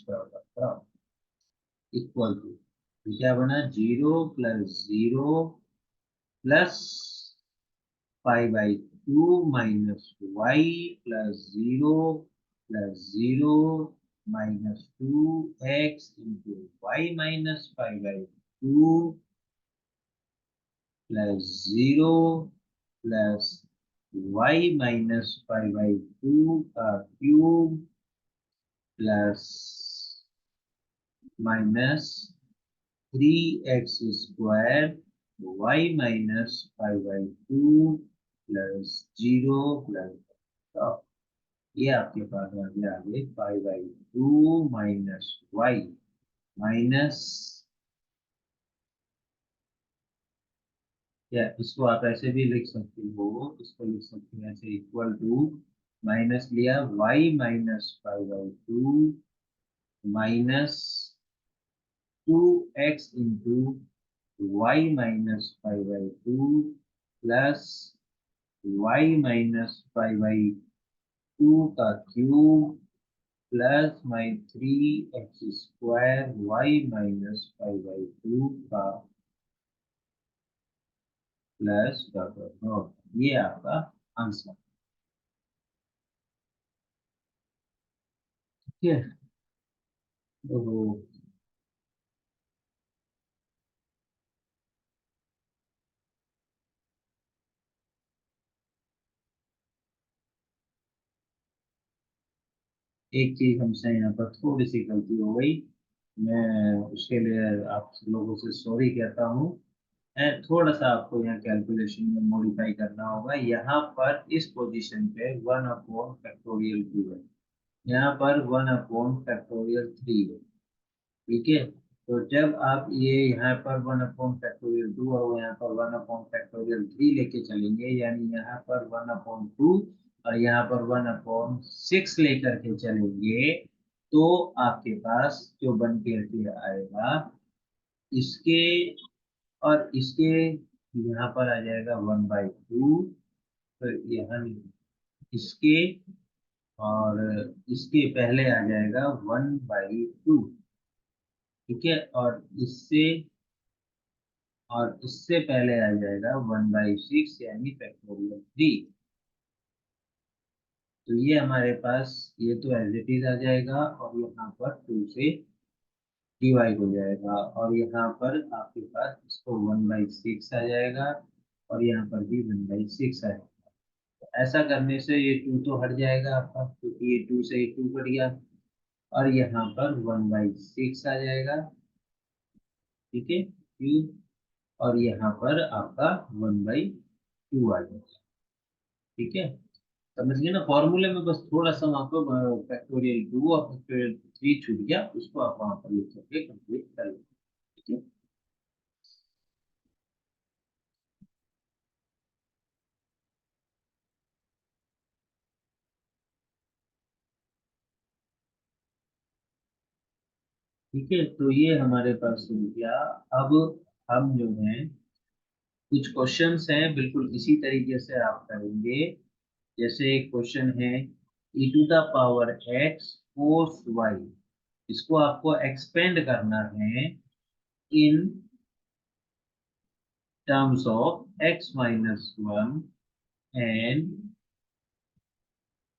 equal to, क्या बना zero plus zero plus five by two minus y plus zero plus 0 minus 2x into y minus 5/2 plus 0 plus y minus 5/2 का cube plus minus 3x² y minus 5/2 plus 0 plus ये आपके पास आ गया आगे 5/2 माइनस वाई माइनस, या इसको आप ऐसे भी लिख सकते हो, इसको लिख सकते हैं ऐसे इक्वल टू माइनस लिया y minus 5/2 minus 2x into y minus 5/2 plus y minus 5/2 का cube plus 3x² y minus 5/2 का प्लस डॉट। ये आपका आंसर। ठीक है, तो एक चीज हमसे यहाँ पर थोड़ी सी गलती हो गई, मैं उसके लिए आप लोगों से सॉरी कहता हूँ। थोड़ा सा आपको यहाँ कैलकुलेशन में मॉडिफाई करना होगा। यहाँ पर इस पोजीशन पे 1/2 है, यहाँ पर 1/3 है। ठीक है, तो जब आप ये यहाँ पर 1/2 और यहाँ पर 1/3 लेके चलेंगे, यानी यहाँ पर 1/2 और यहाँ पर 1/6 लेकर के चलेंगे, तो आपके पास जो बन के आएगा इसके और इसके यहाँ पर आ जाएगा 1/2, तो यहाँ इसके और इसके पहले आ जाएगा 1/2। ठीक है, और इससे पहले आ जाएगा 1/6 यानी फैक्टोरियल 3। तो ये हमारे पास ये तो एज इट इज आ जाएगा और यहाँ पर 2 से डिवाइड हो जाएगा, और यहाँ पर आपके पास इसको 1/6 आ जाएगा और यहाँ पर भी 1/6 आएगा। तो ऐसा करने से ये 2 तो हट जाएगा आपका, क्योंकि ये 2 से 2 कट गया, और यहाँ पर 1/6 आ जाएगा। ठीक है, और यहाँ पर आपका 1/2 आ जाएगा। ठीक है, समझ गए ना, फॉर्मूले में बस थोड़ा सा वहाँ पर फैक्टोरियल 2 और फैक्टोरियल 3 छूट गया, उसको आप वहाँ पर लिख करके कंप्लीट कर लो। ठीक है, ठीक है, तो ये हमारे पास हो गया। अब हम जो है कुछ क्वेश्चंस हैं बिल्कुल इसी तरीके से आप करेंगे। जैसे एक क्वेश्चन है e⁻x cos y, इसको आपको एक्सपेंड करना है इन terms of x-1 and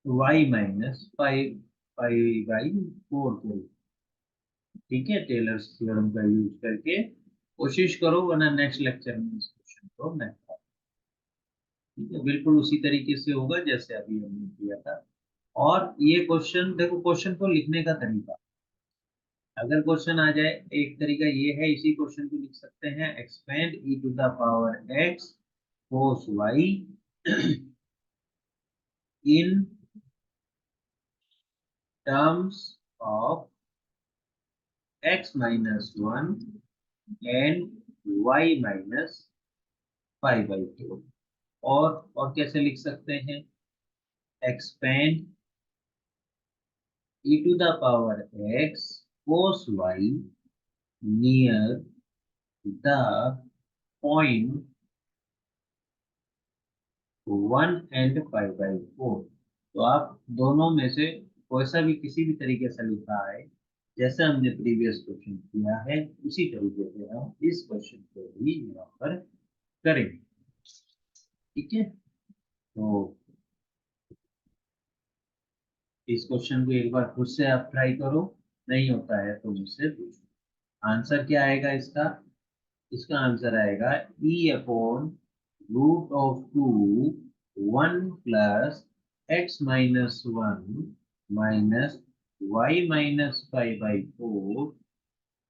y-5/4 के। ठीक है, टेलर्स थ्योरम का यूज करके कोशिश करो, वरना नेक्स्ट लेक्चर में इस क्वेश्चन को मैं करूँ। ठीक है, बिल्कुल उसी तरीके से होगा जैसे अभी हमने किया था। और ये क्वेश्चन देखो, क्वेश्चन को लिखने का तरीका, अगर क्वेश्चन आ जाए, एक तरीका ये है, इसी क्वेश्चन को लिख सकते हैं expand e⁻x cos y in terms of x-1 and y-5/4। और कैसे लिख सकते हैं, expand e⁻x cos y near the point 1 and 5/4। तो आप दोनों में से कोई सा भी किसी भी तरीके से लिखा है, जैसे हमने प्रीवियस क्वेश्चन किया है उसी तरीके से हम इस क्वेश्चन को भी यहाँ पर करेंगे। ठीक है, तो इस क्वेश्चन को एक बार खुद से आप ट्राई करो, नहीं होता है तो मुझसे पूछो। आंसर क्या आएगा इसका? इसका आंसर आएगा e upon root of two 1 + x - 1 minus y - 5/4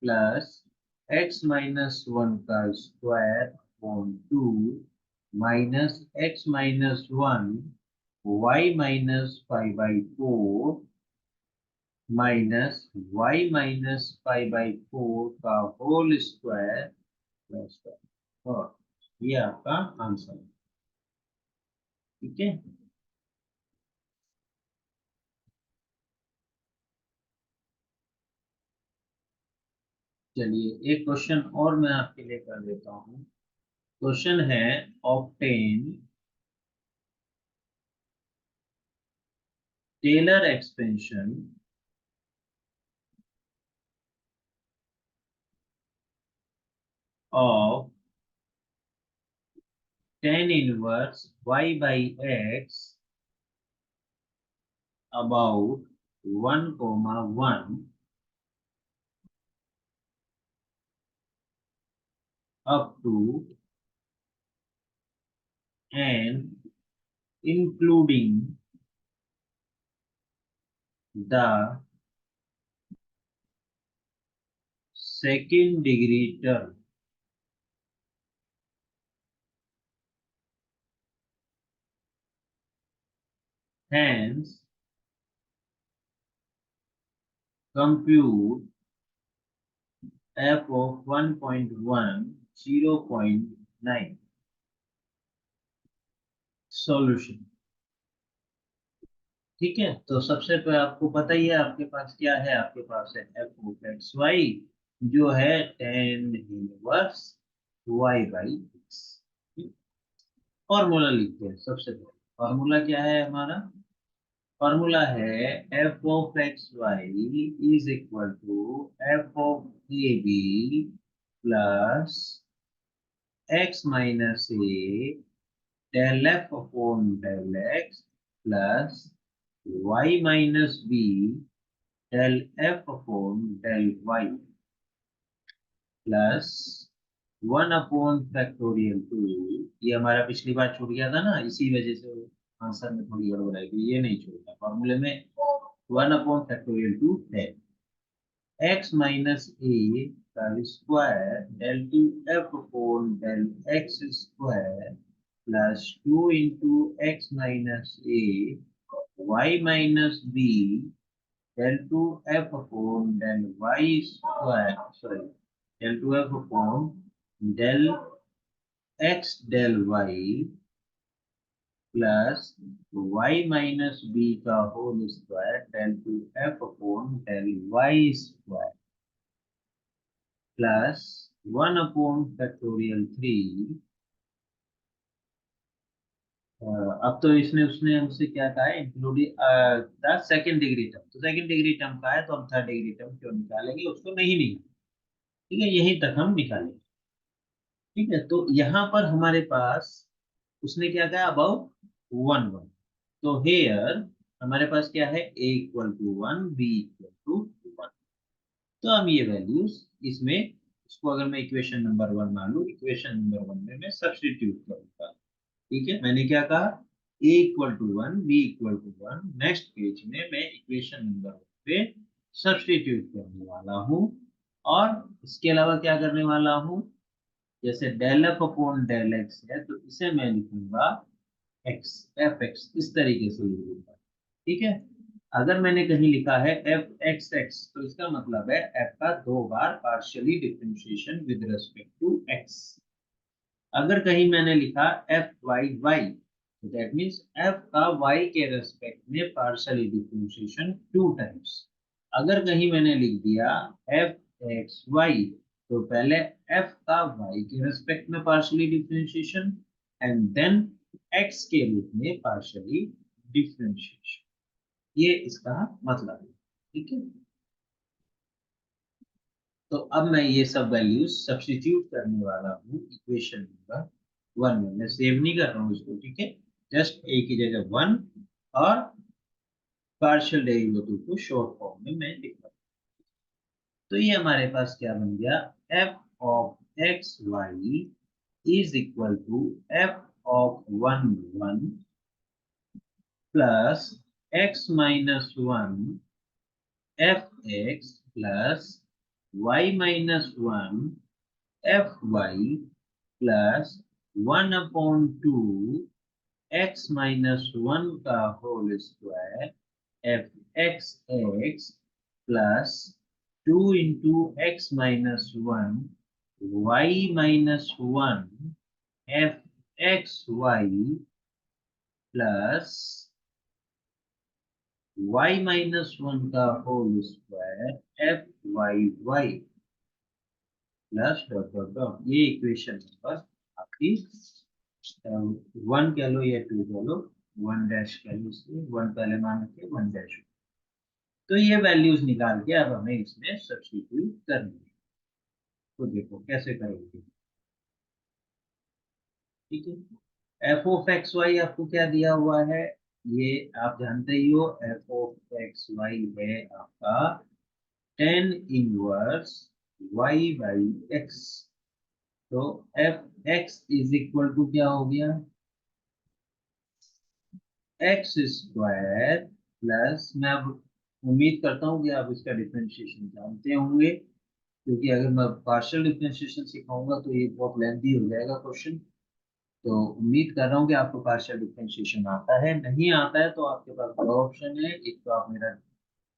plus x - 1 का square upon 2 minus x - 1 y - 5/4 minus y - 5/4 का होल स्क्वायर प्लस 1। और ये आपका आंसर है। ठीक है। चलिए एक क्वेश्चन और मैं आपके लिए कर देता हूँ। क्वेश्चन है obtain Taylor expansion of tan inverse y/x about 1, 1 up to and including the second degree term. Hence, compute f of 1.1 0.9 solution। ठीक है, तो सबसे पहले आपको पता ही है आपके पास क्या है, आपके पास है f of xy जो है tan इनवर्स y/x। फॉर्मूला लिखते हैं सबसे पहले। फॉर्मूला क्या है हमारा? फॉर्मूला है f of xy is equal to f of ab plus x minus a del f upon del x plus y minus b del f upon del y plus 1/(टू)। ये हमारा पिछली बार छूट गया था ना, इसी वजह से आंसर में थोड़ी गड़बड़ है कि ये नहीं छूटा। फॉर्मूले में 1/(टू) है। x माइनस ए का square del 2f upon del x square plus 2 into x minus a y minus b del 2f upon del y square, sorry del 2f upon del x del y plus y minus b का whole square del 2f upon del y square plus 1/(3)। अब तो इसने उसने हमसे क्या कहा है, including the second degree term. तो सेकेंड डिग्री टर्म का है तो हम थर्ड डिग्री टर्म क्यों निकालेंगे, उसको नहीं निकालेंगे। ठीक है, यहीं तक हम निकालेंगे। ठीक है, तो यहाँ पर हमारे पास उसने क्या कहा, अबाउट 1, 1। तो हेयर हमारे पास क्या है, a = 1 b = 1। तो हम ये वैल्यूज इसमें, इसको अगर मैं इक्वेशन नंबर 1 मान लूं, इक्वेशन नंबर 1 में मैं सब्स्टिट्यूट करूंगा। ठीक है, मैंने क्या कहा, a = 1 b = 1। नेक्स्ट पेज में मैं इक्वेशन नंबर 1 पे सब्स्टिट्यूट करने वाला हूँ। और इसके अलावा क्या करने वाला हूँ, जैसे del f upon del x है तो इसे मैं लिखूंगा x f(x) इस तरीके से लिखूंगा। ठीक है, अगर मैंने कहीं लिखा है f(x)(x) तो इसका मतलब है f का 2 बार partially differentiation with respect to x। अगर कहीं मैंने लिखा f(y)(y) तो दैट मींस f का y के रेस्पेक्ट में पार्शियली डिफरेंशिएशन 2 टाइम्स। अगर कहीं मैंने लिख दिया f(x)(y) तो पहले f का y के रेस्पेक्ट में partially differentiation and then x के रूप में पार्शियली डिफरेंशिएशन। ये इसका मतलब है। ठीक है, तो अब मैं ये सब वैल्यूज सब्स्टिट्यूट करने वाला हूँ इक्वेशन नंबर 1 में। मैं सेव नहीं कर रहा हूँ इसको। ठीक है, जस्ट ए की जगह 1 और पार्शियल डेरिवेटिव को शॉर्ट फॉर्म में मैं लिखता हूँ। तो ये हमारे पास क्या बन गया, f of x y is equal to f of 1 1 plus x minus 1 f x plus y minus 1 f y plus 1/2 x minus 1 का whole square f x x plus 2 into x minus 1 y minus 1 f x y plus y minus 1 का whole square f y y plus dot dot dot. ये इक्वेशन नंबर आपकी 1 कह लो या 2 कह लो, 1 डैश कह लो, इसलिए 1 पहले मान रखिए 1 डैश। तो ये वैल्यूज निकाल के अब हमें इसमें सब्स्टिट्यूट करनी है। तो देखो कैसे करोगे, ठीक है। एफ ऑफ एक्स वाई आपको क्या दिया हुआ है, ये आप जानते ही हो, एफ ऑफ एक्स वाई है आपका tan inverse y by x. तो f x is equal to क्या हो गया, एक्स स्क्वायर प्लस, मैं अब उम्मीद करता हूँ कि आप इसका डिफरेंशिएशन जानते होंगे, क्योंकि अगर मैं पार्शियल डिफरेंशिएशन सिखाऊंगा तो ये बहुत लेंथी हो जाएगा क्वेश्चन। तो उम्मीद कर रहा हूँ कि आपको पार्शियल डिफरेंशिएशन आता है, नहीं आता है तो आपके पास दो ऑप्शन है, एक तो आप मेरा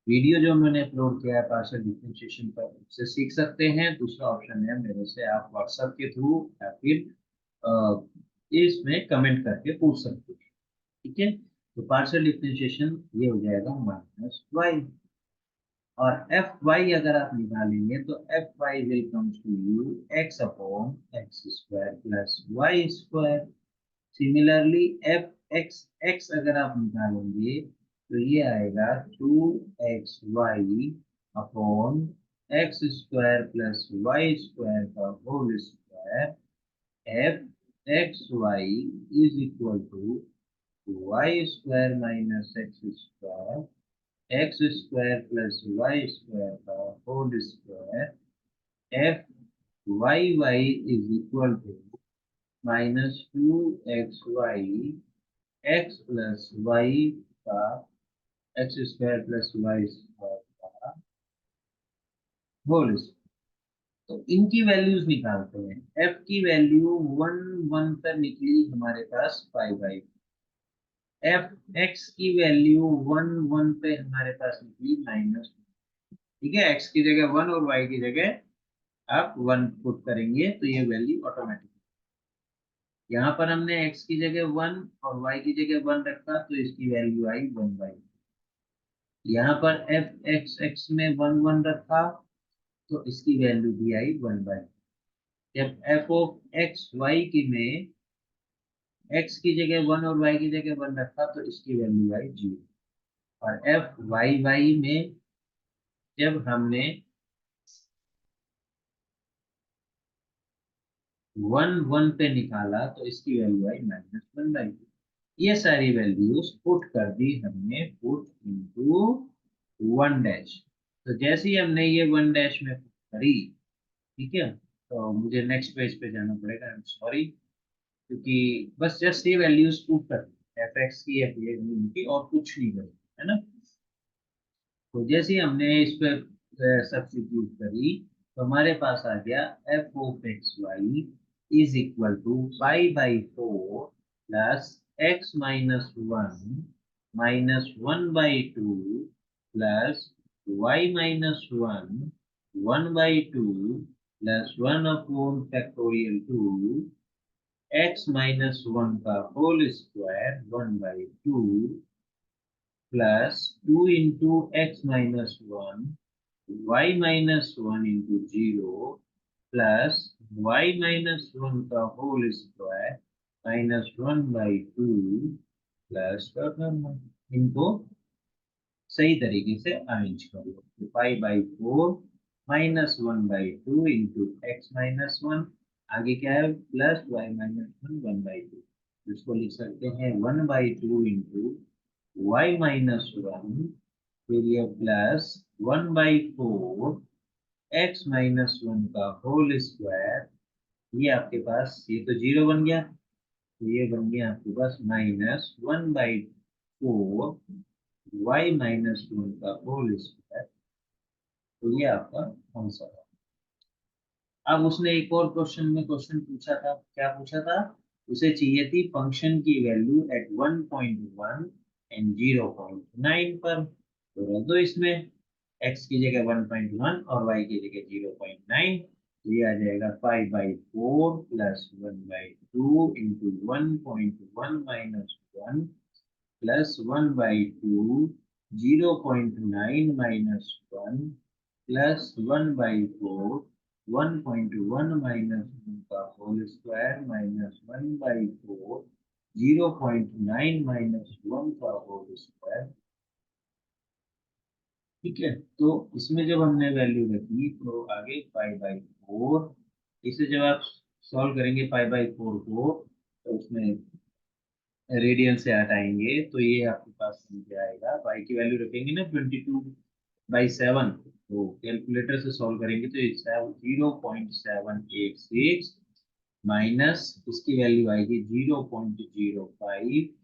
वीडियो जो मैंने अपलोड किया है पार्शियल डिफरेंशिएशन पर, उससे सीख सकते हैं। दूसरा ऑप्शन है मेरे से आप व्हाट्सएप के थ्रू या फिर इसमें कमेंट करके पूछ सकते हैं, ठीक है। तो पार्शियल डिफरेंशिएशन ये हो जाएगा माइनस वाई, और एफ वाई अगर आप निकालेंगे तो f y will comes to you x upon x square plus y square. Similarly f x x अगर आप निकालेंगे तो ये आएगा 2xy upon x square plus y square का whole square. F x y is equal to y square minus x square x square plus y square का whole square. F y y is equal to -2xy x plus y का x square plus y square का होल स्क्वायर। तो इनकी वैल्यूज निकालते हैं। एफ की वैल्यू 1 1 पर निकली हमारे पास 5/5। एफ एक्स की वैल्यू 1 1 पे हमारे पास निकली -, ठीक है। एक्स की जगह 1 और वाई की जगह आप 1 पुट करेंगे तो ये वैल्यू ऑटोमेटिक, यहाँ पर हमने x की जगह 1 और y की जगह 1 रखा तो इसकी वैल्यू आई 1/, यहाँ पर एफ एक्स एक्स में 1 1 रखा तो इसकी वैल्यू भी आई 1/। जब एफ ऑफ एक्स वाई की में x की जगह 1 और y की जगह 1 रखा तो इसकी वैल्यू आई 0। और एफ वाई वाई में जब हमने 1 1 पे निकाला तो इसकी वैल्यू आई -1/। ये सारी वैल्यूज पुट कर दी हमने, पुट इनटू 1 डैश। तो जैसे ही हमने ये 1 डैश में पुट करी, ठीक है, तो मुझे नेक्स्ट पेज पे जाना पड़ेगा, आई एम सॉरी, क्योंकि बस जस्ट ये वैल्यूज पुट कर दी एफ एक्स की एफ की, और कुछ नहीं करी, है ना। तो जैसे ही हमने इस पर सब्स्टिट्यूट करी तो हमारे पास आ गया f of x y is equal to 5/4 plus x minus 1 -1/2 plus y minus 1 1/2 plus 1/2 x minus 1 का whole square 1/2 plus 2 into x minus 1 y minus 1 into 0 plus y minus 1 का होल स्क्वायर -1/2 प्लस इनको सही तरीके से अरेंज कर लो। तो 5/4 -1/2 इंटू एक्स माइनस 1, आगे क्या है प्लस वाई माइनस 1 1/2, इसको लिख सकते हैं 1/2 इंटू y माइनस वन, फिर ये प्लस 1/4 x माइनस वन का होल स्क्वायर, ये आपके पास ये तो जीरो बन गया, तो ये बन गया आपके पास -1/4 y माइनस वन का होल स्क्वायर। तो ये आपका आंसर है। अब उसने एक और क्वेश्चन में क्वेश्चन पूछा था, क्या पूछा था? उसे चाहिए थी फंक्शन की वैल्यू एट 1.1 एंड 0.9 पर। तो रख दो इसमें, x की जगह 1.1 और y की जगह 0.9, तो ये आ जाएगा 5/4 plus 1/2 into 1.1 minus 1 plus 1/2 0.9 minus 1 plus 1/4 1.1 minus 1 का होल स्क्वायर माइनस 1/4 0.9 माइनस 1 का होल स्क्वायर। ठीक है, तो इसमें जब हमने वैल्यू रखी तो आगे 5/4, इसे जब आप सॉल्व करेंगे 5/4 को, तो उसमें रेडियन से हटाएंगे तो ये आपके पास नीचे आएगा। y की वैल्यू रखेंगे ना 22/7, तो कैलकुलेटर से सॉल्व करेंगे तो 0.786 माइनस इसकी वैल्यू आएगी 0.05,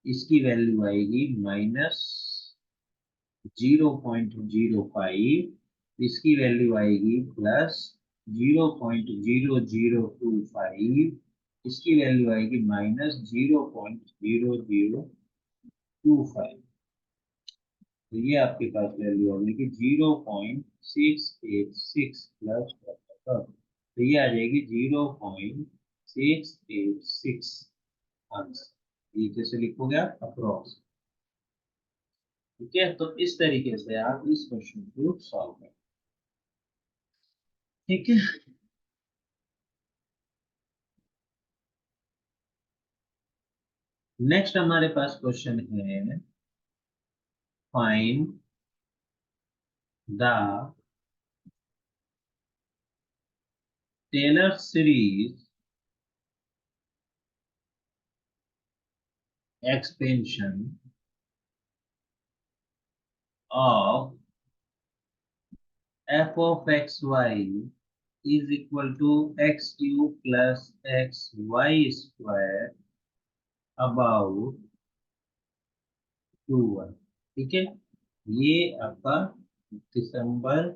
इसकी वैल्यू आएगी माइनस 0.05, इसकी वैल्यू आएगी प्लस 0.0025, इसकी वैल्यू आएगी माइनस 0.0025। तो ये आपके पास वैल्यू होगी कि 0.686 प्लस, तो ये आ जाएगी 0.686 आंसर। ये कैसे लिखोगे आप? अप्रोक्स। ठीक है, तो इस तरीके से आप इस क्वेश्चन को सॉल्व करें। ठीक है, नेक्स्ट हमारे पास क्वेश्चन है, find the Taylor series expansion of f of xy is equal to x cube plus xy square about 2y। ठीक है, ये आपका दिसंबर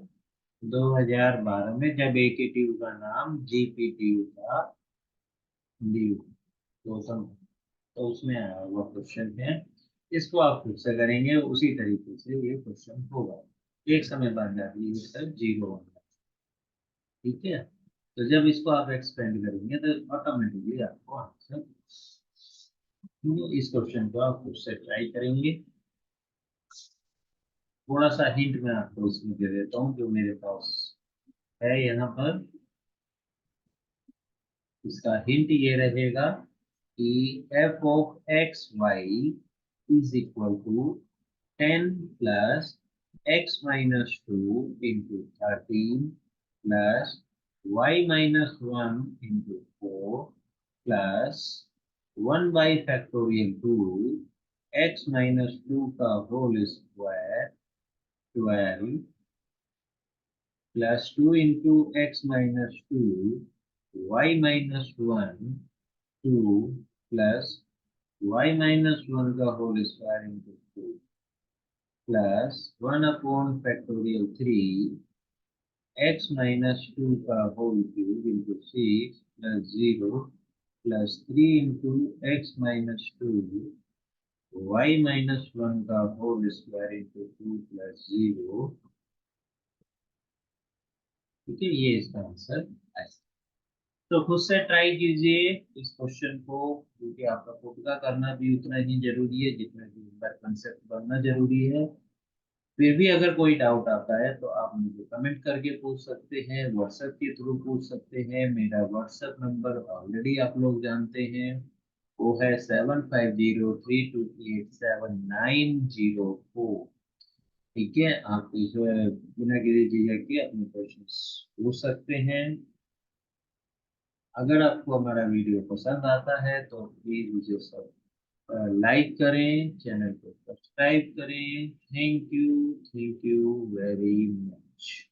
2012 में जब AKTU का नाम GPTU था, ड्यू, तो उसमें आया हुआ क्वेश्चन है। इसको आप खुद से करेंगे, उसी तरीके से ये क्वेश्चन होगा। एक समय बाद जाके ये सब जीरो होगा। ठीक है, तो जब इसको आप एक्सपेंड करेंगे तो ऑटोमेटिकली आपको आंसर, इस क्वेश्चन को आप खुद से ट्राई करेंगे। थोड़ा सा हिंट मैं आपको इसमें दे देता हूँ जो मेरे पास है यहाँ पर। इसका हिंट ये रहेगा कि f of x y is equal to 10 plus x minus 2 into 13 plus y minus 1 into 4 plus 1 by factorial 2 x minus 2 का whole square 12 plus 2 into x minus 2 y minus 1 2 plus y minus 1 का whole square into 2 plus 1 upon factorial 3 x minus 2 का whole cube into 6 plus 0 plus 3 into x minus 2 y minus 1 का whole square into 2 plus 0। ठीक है, ये इसका आंसर है। तो खुद से ट्राई कीजिए इस क्वेश्चन को, क्योंकि आपका खुद का करना भी उतना ही जरूरी है जितना कि एक बार कंसेप्ट बनना जरूरी है। फिर भी अगर कोई डाउट आता है तो आप मुझे कमेंट करके पूछ सकते हैं, व्हाट्सएप के थ्रू पूछ सकते हैं। मेरा व्हाट्सएप नंबर ऑलरेडी आप लोग जानते हैं, वो है 7503287904। ठीक है, आप इसे बिना किसी झिझक के अपने क्वेश्चन पूछ सकते हैं। अगर आपको हमारा वीडियो पसंद आता है तो प्लीज मुझे सब लाइक करें, चैनल को सब्सक्राइब करें। Thank you very much.